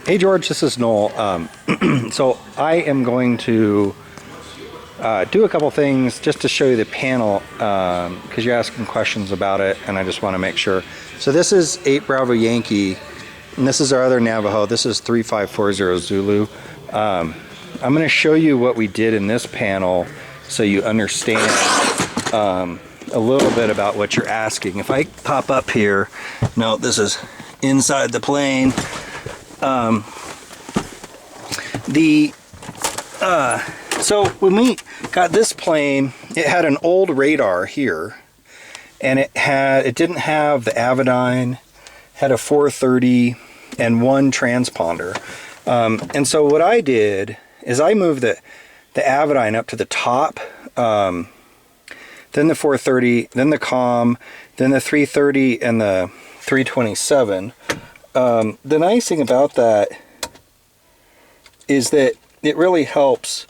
Hey George, this is Noel. So I am going to do a couple things just to show you the panel because you're asking questions about it and I just want to make sure. So this is 8 Bravo Yankee and this is our other Navajo. This is 3540 Zulu. I'm going to show you what we did in this panel so you understand a little bit about what you're asking. If I pop up here, no, this is inside the plane. So when we got this plane, it had an old radar here, and it didn't have the Avidyne, had a 430 and one transponder. And so what I did is I moved the Avidyne up to the top, then the 430, then the COM, then the 330 and the 327. The nice thing about that is that it really helps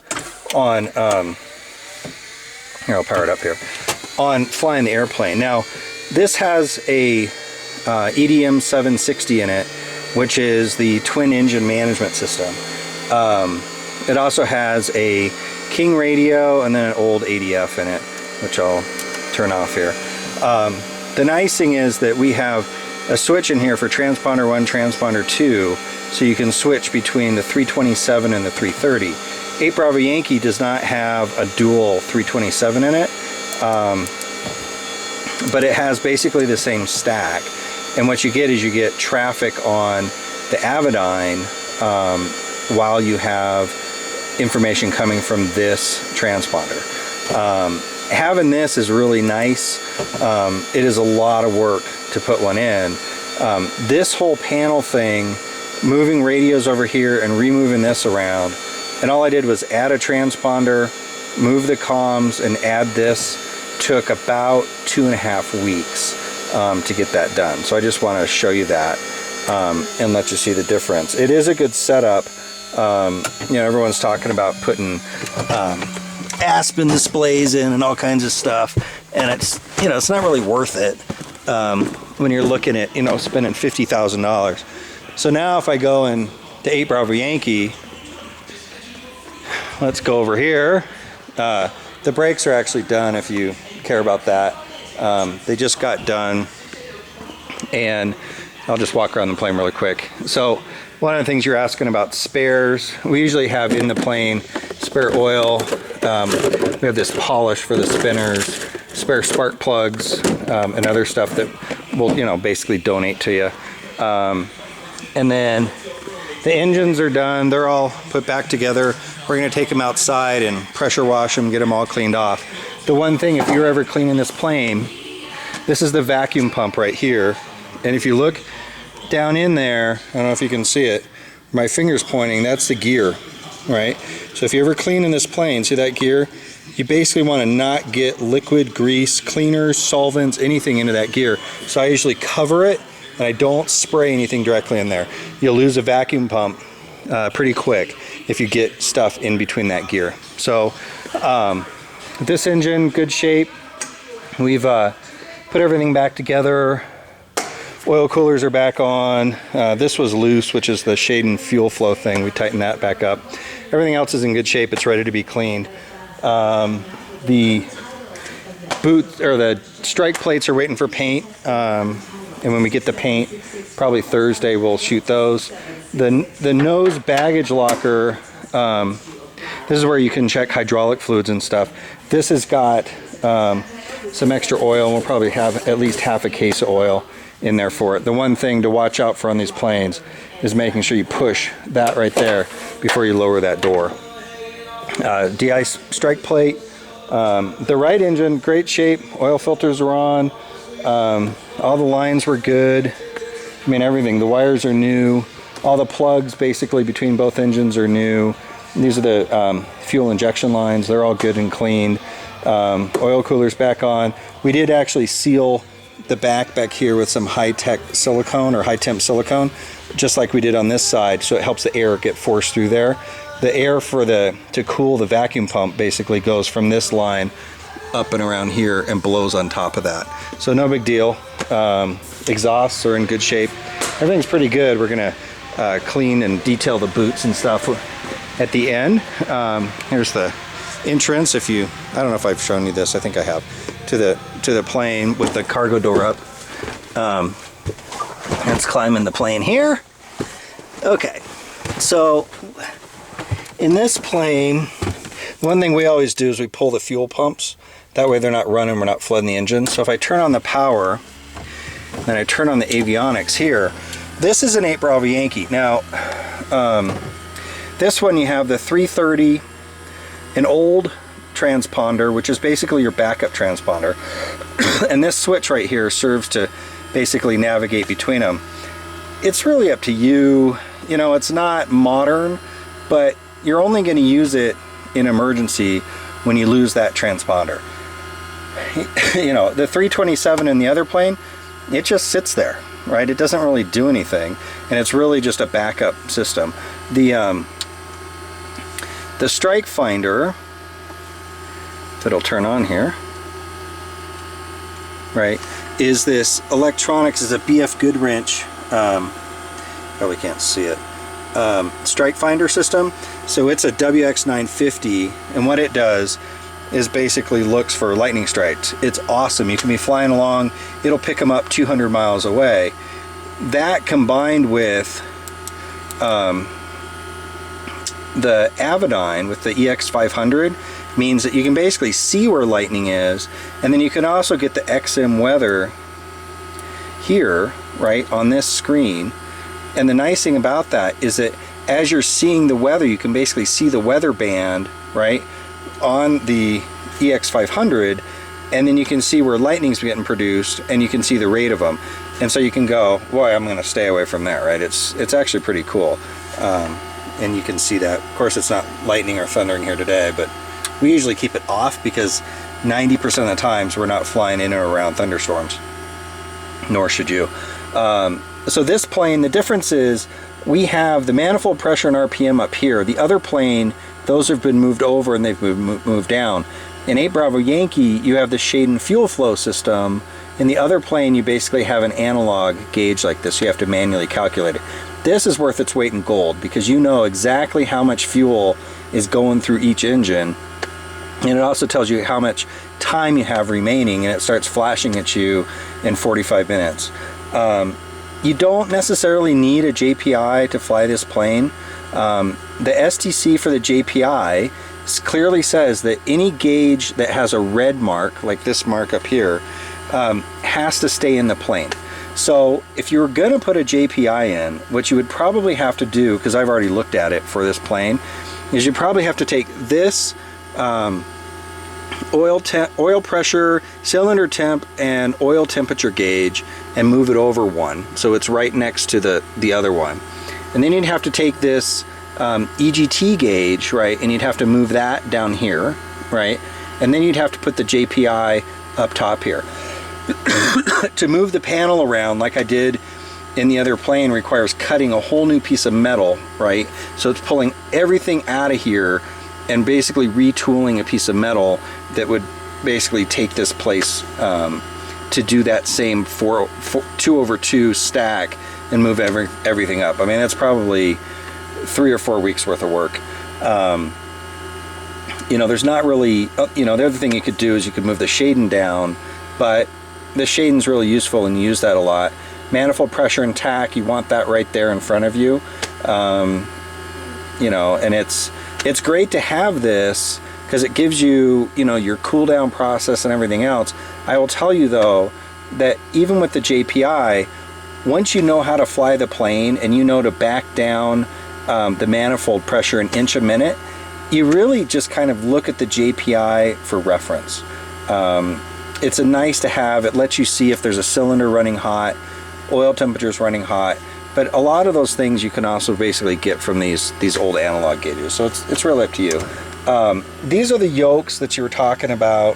on, here I'll power it up here, on flying the airplane. Now, this has a EDM 760 in it, which is the twin engine management system. It also has a King radio and then an old ADF in it, which I'll turn off here. The nice thing is that we have a switch in here for transponder 1, transponder 2, so you can switch between the 327 and the 330. 8 Bravo Yankee does not have a dual 327 in it, but it has basically the same stack. And what you get is you get traffic on the Avidyne while you have information coming from this transponder. Having this is really nice. It is a lot of work to put one in. This whole panel thing, moving radios over here and removing this around, and all I did was add a transponder, move the comms, and add this, took about 2.5 weeks to get that done. So I just want to show you that and let you see the difference. It is a good setup. You know, everyone's talking about putting Aspen displays in and all kinds of stuff, and it's, you know, it's not really worth it when you're looking at, you know, spending $50,000. So now if I go in to 8 Bravo Yankee, let's go over here. The brakes are actually done if you care about that. They just got done, and I'll just walk around the plane really quick. So one of the things you're asking about spares, we usually have in the plane spare oil. We have this polish for the spinners, spare spark plugs, and other stuff that we'll, you know, basically donate to you. And then the engines are done. They're all put back together. We're going to take them outside and pressure wash them, get them all cleaned off. The one thing, if you're ever cleaning this plane, this is the vacuum pump right here. And if you look down in there, I don't know if you can see it, my finger's pointing, that's the gear, right? So if you're ever cleaning this plane, see that gear? You basically want to not get liquid, grease, cleaners, solvents, anything into that gear. So I usually cover it, and I don't spray anything directly in there. You'll lose a vacuum pump pretty quick if you get stuff in between that gear. So this engine, good shape. We've put everything back together. Oil coolers are back on. This was loose, which is the shade and fuel flow thing. We tightened that back up. Everything else is in good shape. It's ready to be cleaned. The boot or the strike plates are waiting for paint. And when we get the paint, probably Thursday, we'll shoot those. The nose baggage locker, this is where you can check hydraulic fluids and stuff. This has got some extra oil, and we'll probably have at least half a case of oil in there for it. The one thing to watch out for on these planes is making sure you push that right there before you lower that door. De-ice strike plate. The right engine, great shape. Oil filters are on. All the lines were good. I mean, everything. The wires are new. All the plugs basically between both engines are new. These are the fuel injection lines. They're all good and cleaned. Oil coolers back on. We did actually seal the back here with some high-tech silicone or high-temp silicone, just like we did on this side, so it helps the air get forced through there. The air to cool the vacuum pump basically goes from this line up and around here and blows on top of that. So no big deal. Exhausts are in good shape. Everything's pretty good. We're gonna clean and detail the boots and stuff at the end. Here's the entrance. If you, I don't know if I've shown you this, I think I have, to the plane with the cargo door up. Let's climb in the plane here. Okay, so in this plane, one thing we always do is we pull the fuel pumps. That way they're not running, we're not flooding the engine. So if I turn on the power, then I turn on the avionics here, this is an 8 Bravo Yankee. Now, this one you have the 330, an old transponder, which is basically your backup transponder. And this switch right here serves to basically navigate between them. It's really up to you. You know, it's not modern, but you're only going to use it in emergency when you lose that transponder. You know, the 327 in the other plane, it just sits there, right? It doesn't really do anything, and it's really just a backup system. The strike finder that'll turn on here, right, is this electronics, is a BF Goodwrench, probably can't see it, strike finder system. So it's a WX950, and what it does is basically looks for lightning strikes. It's awesome. You can be flying along, it'll pick them up 200 miles away. That combined with the Avidyne with the EX500 means that you can basically see where lightning is, and then you can also get the XM weather here, right, on this screen. And the nice thing about that is that as you're seeing the weather, you can basically see the weather band, right, on the EX500, and then you can see where lightning's getting produced, and you can see the rate of them. And so you can go, boy, I'm going to stay away from that, right? It's actually pretty cool. And you can see that. Of course, it's not lightning or thundering here today, but we usually keep it off because 90% of the times we're not flying in or around thunderstorms, nor should you. So this plane, the difference is we have the manifold pressure and RPM up here. The other plane, those have been moved over and they've moved down. In 8 Bravo Yankee, you have the shade and fuel flow system. In the other plane, you basically have an analog gauge like this. You have to manually calculate it. This is worth its weight in gold because you know exactly how much fuel is going through each engine. And it also tells you how much time you have remaining, and it starts flashing at you in 45 minutes. You don't necessarily need a JPI to fly this plane. The STC for the JPI clearly says that any gauge that has a red mark, like this mark up here, has to stay in the plane. So if you were going to put a JPI in, what you would probably have to do, because I've already looked at it for this plane, is you probably have to take this oil pressure, cylinder temp, and oil temperature gauge and move it over one, so it's right next to the other one. And then you'd have to take this EGT gauge, right, and you'd have to move that down here, right, and then you'd have to put the JPI up top here. To move the panel around like I did in the other plane requires cutting a whole new piece of metal, right? So it's pulling everything out of here and basically retooling a piece of metal that would basically take this place to do that same 2/2 stack and move everything up. I mean, that's probably 3 or 4 weeks worth of work. You know, there's not really, you know, the other thing you could do is you could move the shading down, but the shading's really useful and you use that a lot. Manifold pressure and tack, you want that right there in front of you. You know, and it's great to have this because it gives you, you know, your cool down process and everything else. I will tell you though that even with the JPI, once you know how to fly the plane and you know to back down the manifold pressure an inch a minute, you really just kind of look at the JPI for reference. It's a nice to have. It lets you see if there's a cylinder running hot, oil temperature's running hot, but a lot of those things you can also basically get from these old analog gauges. So it's really up to you. These are the yokes that you were talking about.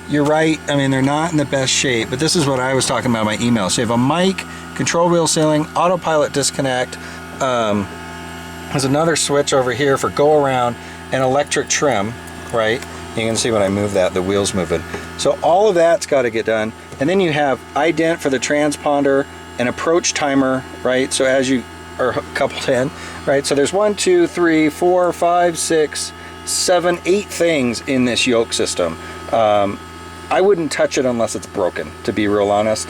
You're right, I mean, they're not in the best shape, but this is what I was talking about in my email. So you have a mic, control wheel sealing, autopilot disconnect, there's another switch over here for go around, and electric trim, right? You can see when I move that, the wheel's moving. So all of that's got to get done. And then you have ident for the transponder, an approach timer, right? So as you are coupled in, right? So there's 1, 2, 3, 4, 5, 6, 7, 8 things in this yoke system. I wouldn't touch it unless it's broken, to be real honest.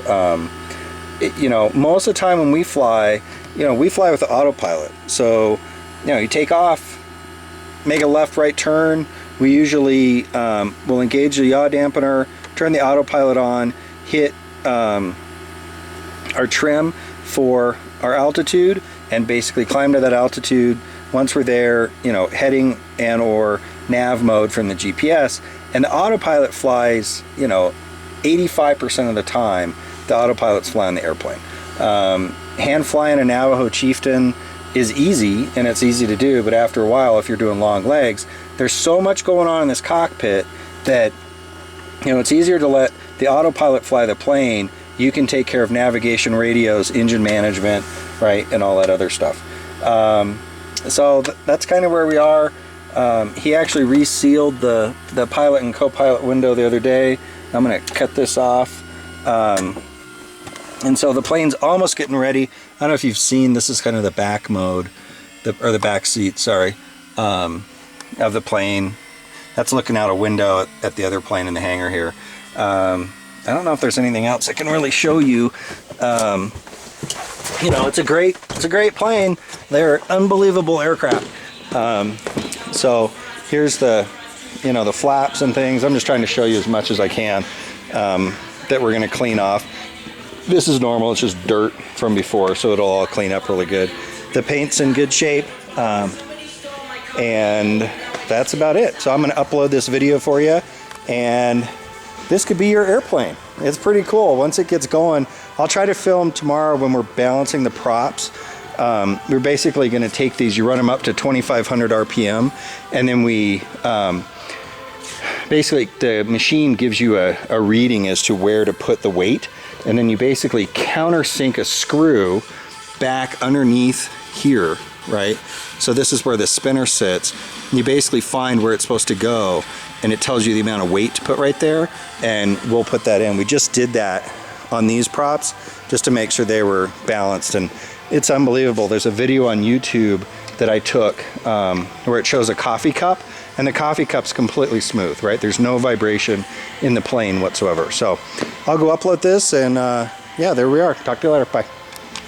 You know, most of the time when we fly, you know, we fly with the autopilot. So, you know, you take off, make a left-right turn. We usually will engage the yaw dampener, turn the autopilot on, hit our trim for our altitude, and basically climb to that altitude. Once we're there, you know, heading and or nav mode from the GPS, and the autopilot flies, you know, 85% of the time, the autopilot's flying the airplane. Hand flying a Navajo Chieftain is easy, and it's easy to do, but after a while, if you're doing long legs, there's so much going on in this cockpit that, you know, it's easier to let the autopilot fly the plane. You can take care of navigation, radios, engine management, right, and all that other stuff. So that's kind of where we are. He actually resealed the pilot and co-pilot window the other day. I'm going to cut this off. And so the plane's almost getting ready. I don't know if you've seen, this is kind of the back mode, or the back seat, sorry, of the plane. That's looking out a window at the other plane in the hangar here. I don't know if there's anything else I can really show you. You know, it's a great plane. They're unbelievable aircraft. So here's the, you know, the flaps and things. I'm just trying to show you as much as I can that we're going to clean off. This is normal, it's just dirt from before, so it'll all clean up really good. The paint's in good shape, and that's about it. So I'm going to upload this video for you, and this could be your airplane. It's pretty cool. Once it gets going, I'll try to film tomorrow when we're balancing the props. We're basically going to take these, you run them up to 2,500 RPM, and then we basically, the machine gives you a reading as to where to put the weight, and then you basically countersink a screw back underneath here, right? So this is where the spinner sits. You basically find where it's supposed to go, and it tells you the amount of weight to put right there, and we'll put that in. We just did that on these props just to make sure they were balanced, and it's unbelievable. There's a video on YouTube that I took where it shows a coffee cup, and the coffee cup's completely smooth, right? There's no vibration in the plane whatsoever. So I'll go upload this, and yeah, there we are. Talk to you later. Bye.